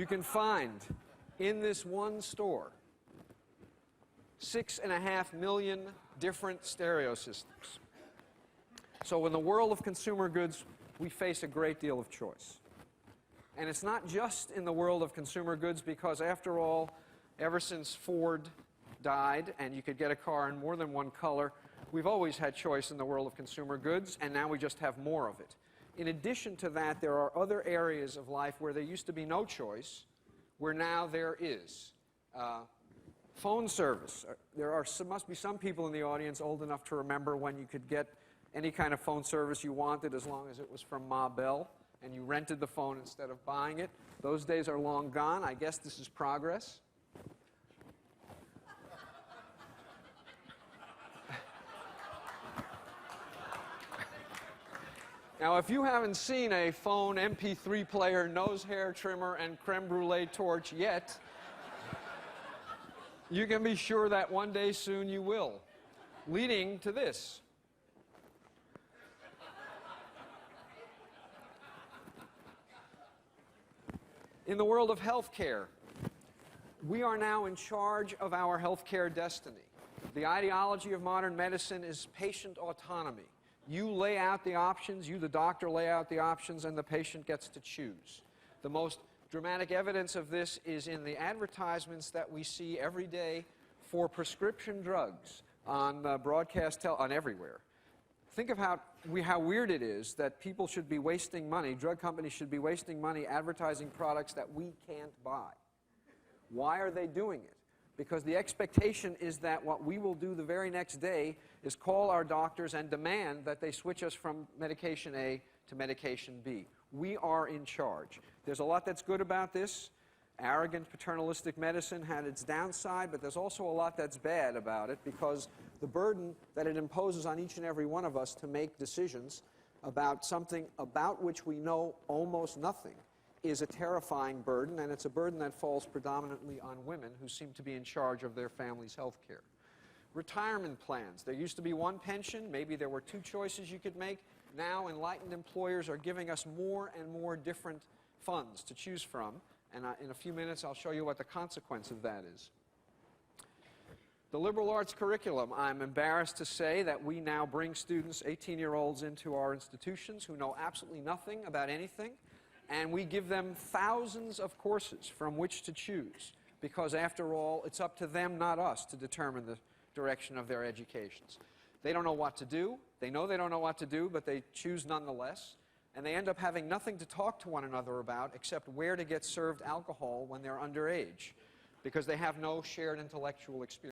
you can find in this one store 6.5 million different stereo systems. So in the world of consumer goods, we face a great deal of choice. And it's not just in the world of consumer goods, because after all, ever since Ford died and you could get a car in more than one color, we've always had choice in the world of consumer goods, and now we just have more of it. In addition to that, there are other areas of life where there used to be no choice, where now there is. Phone service. Must be some people in the audience old enough to remember when you could get any kind of phone service you wanted as long as it was from Ma Bell, and you rented the phone instead of buying it. Those days are long gone. I guess this is progress. Now, if you haven't seen a phone, MP3 player, nose hair trimmer, and creme brulee torch yet, you can be sure that one day soon you will, leading to this. In the world of healthcare, we are now in charge of our healthcare destiny. The ideology of modern medicine is patient autonomy. You lay out the options, you, the doctor, lay out the options, and the patient gets to choose. The most dramatic evidence of this is in the advertisements that we see every day for prescription drugs on on everywhere. Think of how weird it is that people should be wasting money, drug companies should be wasting money advertising products that we can't buy. Why are they doing it? Because the expectation is that what we will do the very next day is call our doctors and demand that they switch us from medication A to medication B. We are in charge. There's a lot that's good about this. Arrogant, paternalistic medicine had its downside, but there's also a lot that's bad about it, because the burden that it imposes on each and every one of us to make decisions about something about which we know almost nothing is a terrifying burden, and it's a burden that falls predominantly on women who seem to be in charge of their family's health care. Retirement plans. There used to be one pension. Maybe there were two choices you could make. Now enlightened employers are giving us more and more different funds to choose from, and in a few minutes I'll show you what the consequence of that is. The liberal arts curriculum. I'm embarrassed to say that we now bring students, 18-year-olds, into our institutions who know absolutely nothing about anything, and we give them thousands of courses from which to choose, because after all, it's up to them, not us, to determine the direction of their educations. They don't know what to do. They know they don't know what to do, but they choose nonetheless, and they end up having nothing to talk to one another about except where to get served alcohol when they're underage, because they have no shared intellectual experience.